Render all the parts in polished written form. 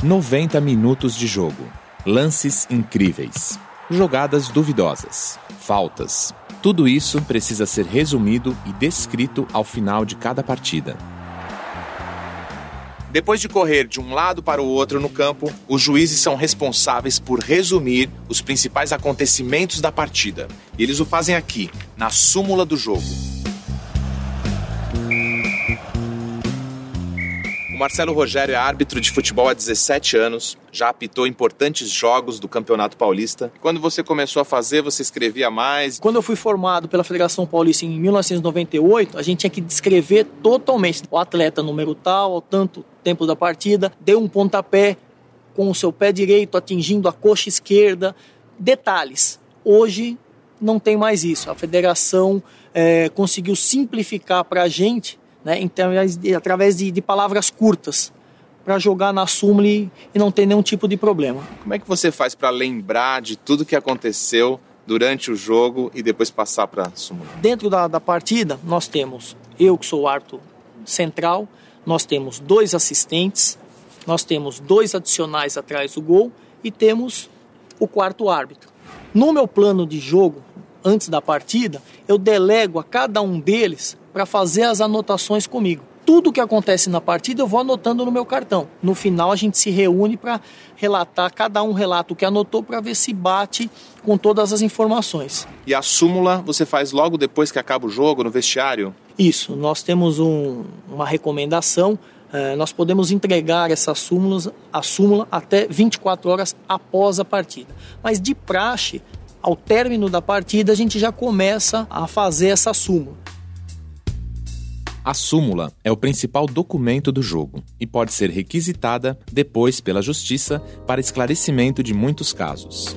90 minutos de jogo, lances incríveis, jogadas duvidosas, faltas. Tudo isso precisa ser resumido e descrito ao final de cada partida. Depois de correr de um lado para o outro no campo, os juízes são responsáveis por resumir os principais acontecimentos da partida. E eles o fazem aqui, na súmula do jogo. O Marcelo Rogério é árbitro de futebol há 17 anos, já apitou importantes jogos do Campeonato Paulista. Quando você começou a fazer, você escrevia mais? Quando eu fui formado pela Federação Paulista em 1998, a gente tinha que descrever totalmente o atleta número tal, ao tanto tempo da partida, deu um pontapé com o seu pé direito atingindo a coxa esquerda, detalhes. Hoje não tem mais isso. A federação conseguiu simplificar para a gente, né, através de palavras curtas, para jogar na súmula e não ter nenhum tipo de problema. Como é que você faz para lembrar de tudo que aconteceu durante o jogo e depois passar para a súmula? Dentro da partida, nós temos eu, que sou o árbitro central, nós temos 2 assistentes, nós temos 2 adicionais atrás do gol e temos o 4º árbitro. No meu plano de jogo, antes da partida, eu delego a cada um deles para fazer as anotações comigo. Tudo que acontece na partida eu vou anotando no meu cartão. No final a gente se reúne para relatar, cada um relata o que anotou para ver se bate com todas as informações. E a súmula você faz logo depois que acaba o jogo, no vestiário? Isso, nós temos uma recomendação, nós podemos entregar a súmula até 24 horas após a partida. Mas de praxe, ao término da partida, a gente já começa a fazer essa súmula. A súmula é o principal documento do jogo e pode ser requisitada depois pela Justiça para esclarecimento de muitos casos.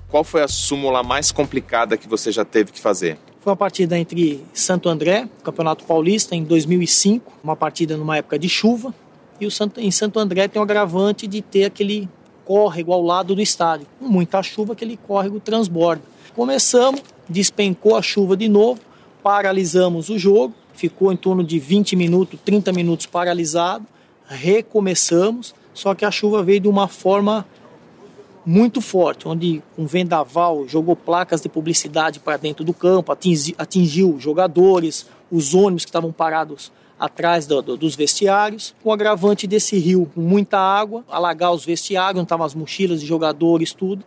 Qual foi a súmula mais complicada que você já teve que fazer? Foi uma partida entre Santo André, Campeonato Paulista, em 2005, uma partida numa época de chuva, e em Santo André tem o agravante de ter aquele córrego ao lado do estádio. Com muita chuva, aquele córrego transborda. Começamos, despencou a chuva de novo, paralisamos o jogo, ficou em torno de 20 minutos, 30 minutos paralisado, recomeçamos, só que a chuva veio de uma forma muito forte, onde um vendaval jogou placas de publicidade para dentro do campo, atingiu jogadores, os ônibus que estavam parados atrás dos vestiários, com o agravante desse rio, com muita água, alagar os vestiários, onde estavam as mochilas de jogadores, tudo,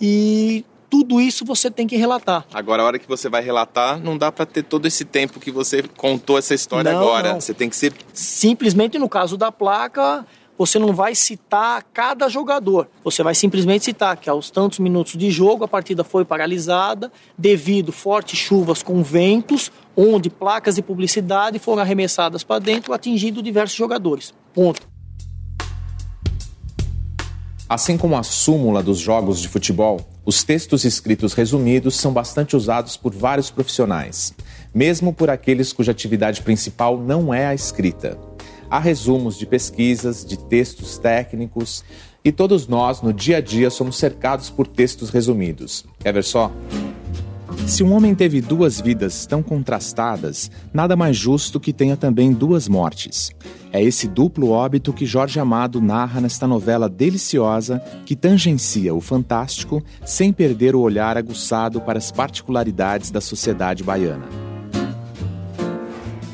e tudo isso você tem que relatar. Agora, a hora que você vai relatar, não dá para ter todo esse tempo que você contou essa história agora. Não. Você tem que ser... Simplesmente, no caso da placa, você não vai citar cada jogador. Você vai simplesmente citar que aos tantos minutos de jogo, a partida foi paralisada devido a fortes chuvas com ventos, onde placas de publicidade foram arremessadas para dentro, atingindo diversos jogadores. Ponto. Assim como a súmula dos jogos de futebol, os textos escritos resumidos são bastante usados por vários profissionais, mesmo por aqueles cuja atividade principal não é a escrita. Há resumos de pesquisas, de textos técnicos, e todos nós, no dia a dia, somos cercados por textos resumidos. Quer ver só? Se um homem teve 2 vidas tão contrastadas, nada mais justo que tenha também 2 mortes. É esse duplo óbito que Jorge Amado narra nesta novela deliciosa que tangencia o fantástico sem perder o olhar aguçado para as particularidades da sociedade baiana.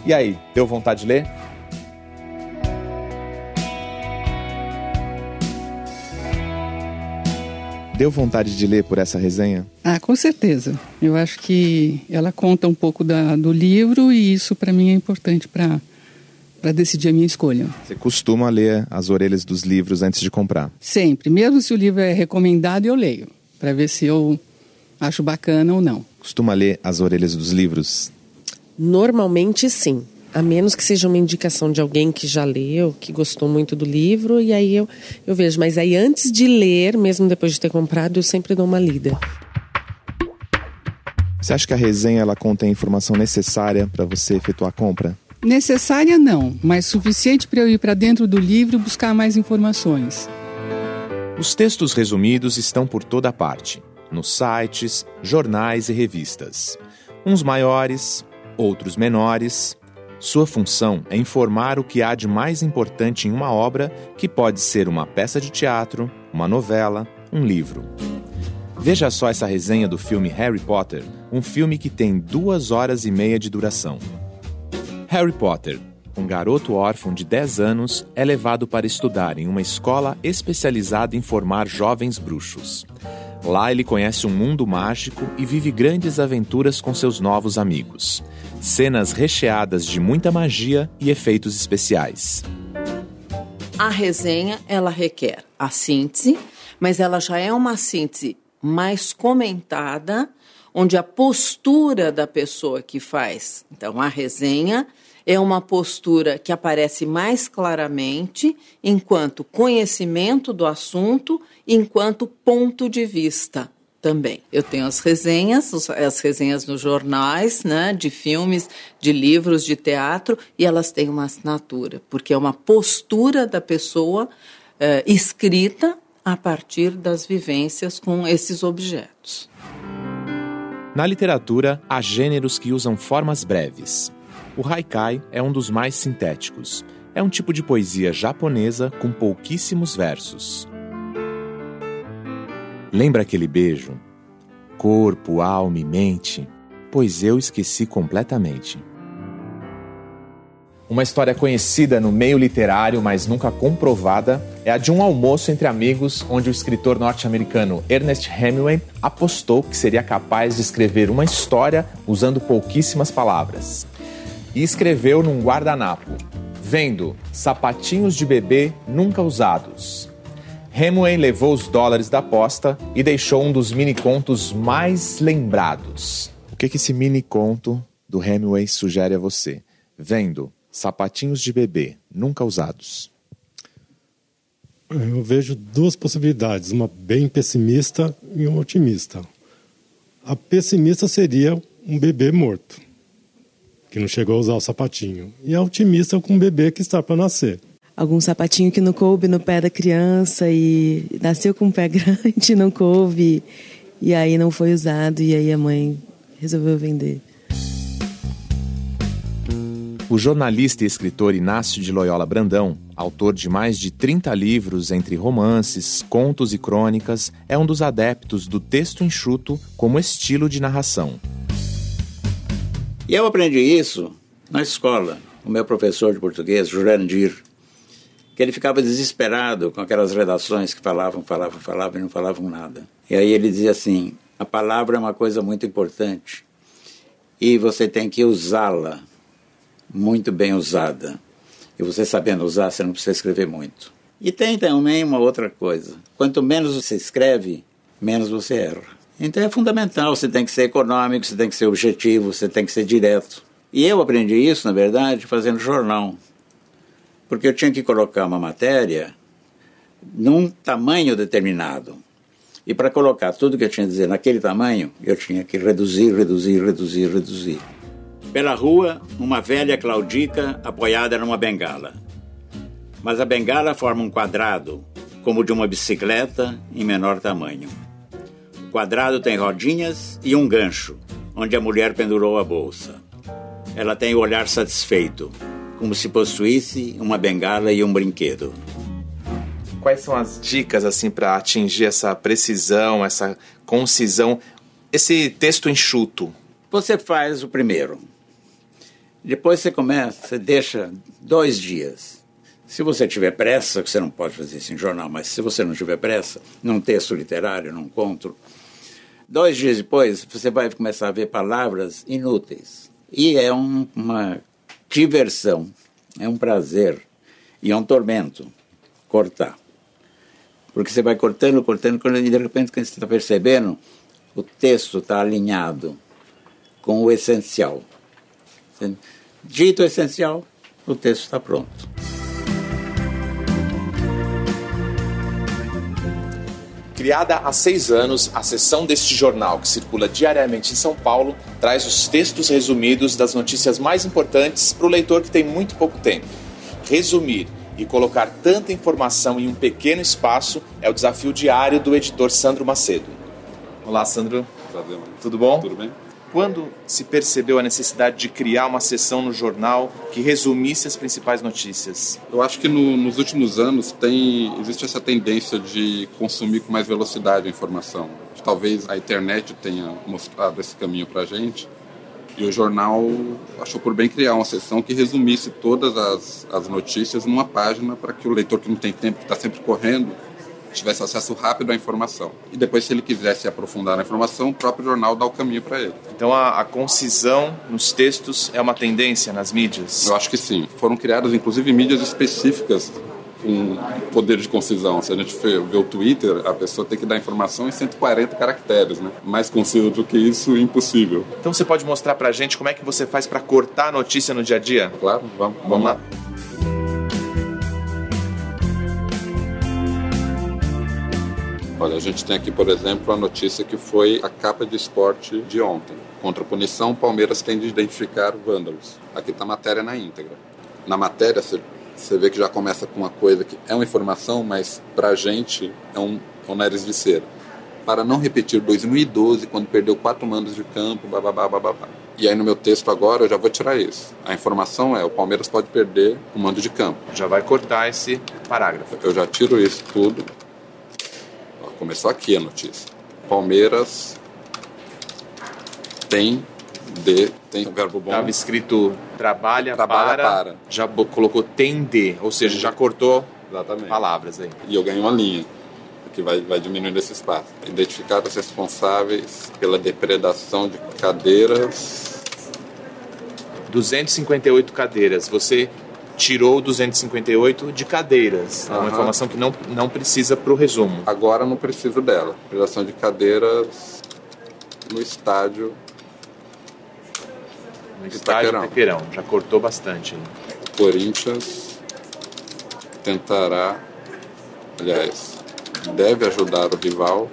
E aí, deu vontade de ler? Deu vontade de ler por essa resenha? Com certeza. Eu acho que ela conta um pouco do livro e isso para mim é importante para decidir a minha escolha. Você costuma ler as orelhas dos livros antes de comprar? Sempre. Mesmo se o livro é recomendado, eu leio, para ver se eu acho bacana ou não. Costuma ler as orelhas dos livros? Normalmente sim. A menos que seja uma indicação de alguém que já leu, que gostou muito do livro, e aí eu vejo. Mas aí antes de ler, mesmo depois de ter comprado, eu sempre dou uma lida. Você acha que a resenha ela contém a informação necessária para você efetuar a compra? Necessária não, mas suficiente para eu ir para dentro do livro e buscar mais informações. Os textos resumidos estão por toda parte, nos sites, jornais e revistas. Uns maiores, outros menores. Sua função é informar o que há de mais importante em uma obra que pode ser uma peça de teatro, uma novela, um livro. Veja só essa resenha do filme Harry Potter, um filme que tem 2 horas e meia de duração. Harry Potter, um garoto órfão de 10 anos, é levado para estudar em uma escola especializada em formar jovens bruxos. Lá ele conhece um mundo mágico e vive grandes aventuras com seus novos amigos. Cenas recheadas de muita magia e efeitos especiais. A resenha, ela requer a síntese, mas ela já é uma síntese mais comentada, onde a postura da pessoa que faz. Então, a resenha é uma postura que aparece mais claramente enquanto conhecimento do assunto, enquanto ponto de vista também. Eu tenho as resenhas nos jornais, né, de filmes, de livros, de teatro, e elas têm uma assinatura, porque é uma postura da pessoa escrita a partir das vivências com esses objetos. Na literatura, há gêneros que usam formas breves. O haikai é um dos mais sintéticos. É um tipo de poesia japonesa com pouquíssimos versos. Lembra aquele beijo? Corpo, alma e mente? Pois eu esqueci completamente. Uma história conhecida no meio literário, mas nunca comprovada, é a de um almoço entre amigos onde o escritor norte-americano Ernest Hemingway apostou que seria capaz de escrever uma história usando pouquíssimas palavras. E escreveu num guardanapo, vendo sapatinhos de bebê nunca usados. Hemingway levou os dólares da aposta e deixou um dos mini-contos mais lembrados. O que esse mini-conto do Hemingway sugere a você? Vendo sapatinhos de bebê nunca usados. Eu vejo 2 possibilidades, uma bem pessimista e uma otimista. A pessimista seria um bebê morto, que não chegou a usar o sapatinho. E a otimista com um bebê que está para nascer. Algum sapatinho que não coube no pé da criança e nasceu com um pé grande, não coube, e aí não foi usado, e aí a mãe resolveu vender. O jornalista e escritor Inácio de Loyola Brandão, autor de mais de 30 livros entre romances, contos e crônicas, é um dos adeptos do texto enxuto como estilo de narração. E eu aprendi isso na escola. O meu professor de português, Jurandir, que ele ficava desesperado com aquelas redações que falavam e não falavam nada. E aí ele dizia assim, a palavra é uma coisa muito importante e você tem que usá-la muito bem usada. E você sabendo usar, você não precisa escrever muito. E tem também uma outra coisa. Quanto menos você escreve, menos você erra. Então é fundamental, você tem que ser econômico, você tem que ser objetivo, você tem que ser direto. E eu aprendi isso, na verdade, fazendo jornal. Porque eu tinha que colocar uma matéria num tamanho determinado. E para colocar tudo que eu tinha a dizer naquele tamanho, eu tinha que reduzir. Pela rua, uma velha claudica apoiada numa bengala. Mas a bengala forma um quadrado, como de uma bicicleta em menor tamanho. O quadrado tem rodinhas e um gancho, onde a mulher pendurou a bolsa. Ela tem o olhar satisfeito, como se possuísse uma bengala e um brinquedo. Quais são as dicas assim para atingir essa precisão, essa concisão, esse texto enxuto? Você faz o primeiro. Depois você começa, você deixa 2 dias. Se você tiver pressa, que você não pode fazer isso em jornal, mas se você não tiver pressa, num texto literário, num conto, 2 dias depois você vai começar a ver palavras inúteis. E é uma diversão, é um prazer e é um tormento cortar. Porque você vai cortando, e de repente, quando você está percebendo, o texto está alinhado com o essencial. Dito o essencial, o texto está pronto. Criada há 6 anos, a seção deste jornal, que circula diariamente em São Paulo, traz os textos resumidos das notícias mais importantes para o leitor que tem muito pouco tempo. Resumir e colocar tanta informação em um pequeno espaço é o desafio diário do editor Sandro Macedo. Olá, Sandro. Prazer, tudo bom? Tudo bem. Quando se percebeu a necessidade de criar uma seção no jornal que resumisse as principais notícias? Eu acho que nos últimos anos existe essa tendência de consumir com mais velocidade a informação. Talvez a internet tenha mostrado esse caminho para a gente, e o jornal achou por bem criar uma seção que resumisse todas as notícias numa página, para que o leitor que não tem tempo, que está sempre correndo, tivesse acesso rápido à informação. E depois, se ele quisesse aprofundar na informação, o próprio jornal dá o caminho para ele. Então a concisão nos textos é uma tendência nas mídias? Eu acho que sim. Foram criadas, inclusive, mídias específicas com poder de concisão. Se a gente vê o Twitter, a pessoa tem que dar informação em 140 caracteres, né? Mais conciso do que isso, impossível. Então você pode mostrar pra gente como é que você faz para cortar a notícia no dia a dia? Claro, vamos lá. Olha, a gente tem aqui, por exemplo, a notícia que foi a capa de esporte de ontem. Contra a punição, o Palmeiras tem de identificar vândalos. Aqui está a matéria na íntegra. Na matéria, você vê que já começa com uma coisa que é uma informação, mas para a gente é um nariz de cera. Para não repetir 2012, quando perdeu 4 mandos de campo, bababá, bababá. E aí no meu texto agora eu já vou tirar isso. A informação é: o Palmeiras pode perder um mando de campo. Já vai cortar esse parágrafo. Eu já tiro isso tudo. Começou aqui a notícia. Palmeiras tem um verbo bom. Estava escrito trabalha para. Já colocou tem de, ou seja, já cortou. Exatamente. Palavras aí. E eu ganhei uma linha, que vai diminuindo esse espaço. Identificar os responsáveis pela depredação de cadeiras. 258 cadeiras. Você tirou 258 de cadeiras. É uma informação que não precisa para o resumo. Agora não preciso dela. Depredação de cadeiras no estádio. No estádio Tequeirão. Já cortou bastante. O Corinthians tentará, aliás, deve ajudar o rival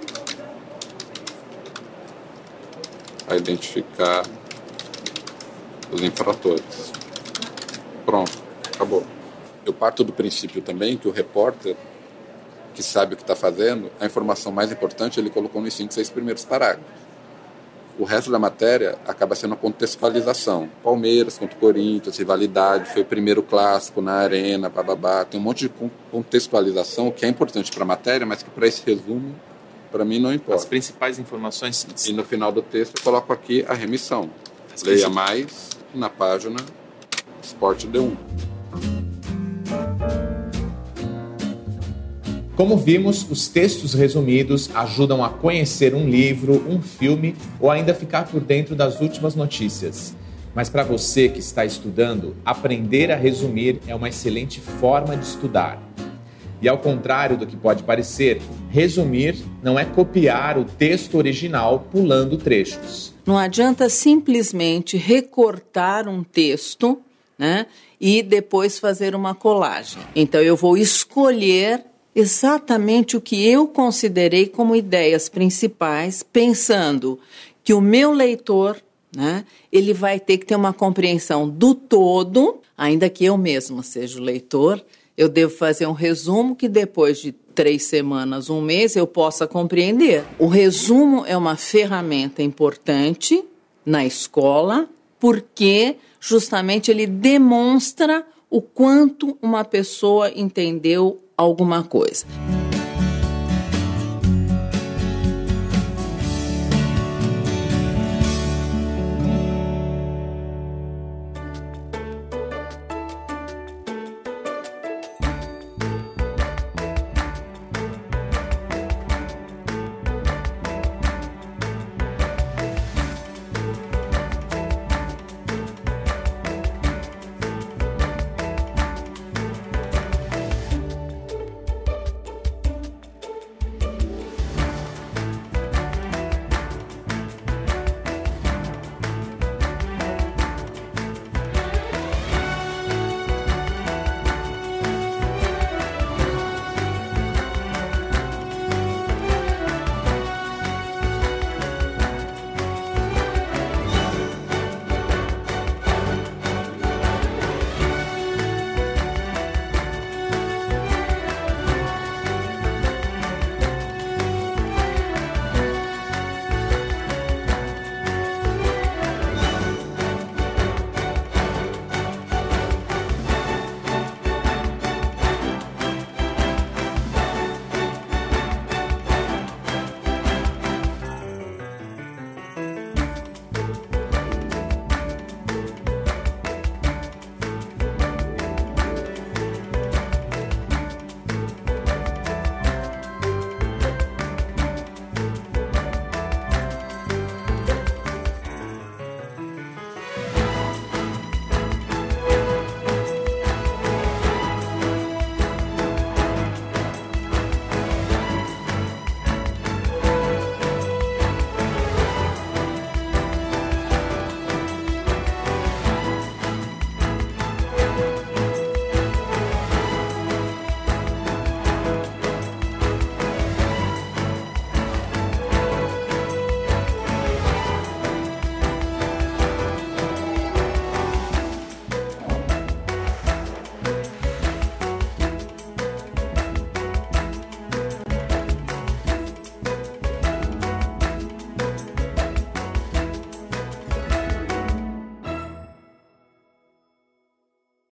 a identificar os infratores. Pronto. Acabou. Eu parto do princípio também que o repórter, que sabe o que está fazendo, a informação mais importante ele colocou nos 5, 6 primeiros parágrafos. O resto da matéria acaba sendo a contextualização. Palmeiras contra o Corinthians, rivalidade, foi o primeiro clássico na arena, bababá. Tem um monte de contextualização que é importante para a matéria, mas que para esse resumo, para mim, não importa. As principais informações... E no final do texto eu coloco aqui a remissão. Leia mais na página Esporte D1. Como vimos, os textos resumidos ajudam a conhecer um livro, um filme ou ainda ficar por dentro das últimas notícias. Mas para você que está estudando, aprender a resumir é uma excelente forma de estudar. E ao contrário do que pode parecer, resumir não é copiar o texto original pulando trechos. Não adianta simplesmente recortar um texto, né, e depois fazer uma colagem. Então eu vou escolher exatamente o que eu considerei como ideias principais, pensando que o meu leitor, né, ele vai ter que ter uma compreensão do todo, ainda que eu mesma seja o leitor. Eu devo fazer um resumo que depois de 3 semanas, 1 mês, eu possa compreender. O resumo é uma ferramenta importante na escola, porque justamente ele demonstra o quanto uma pessoa entendeu alguma coisa.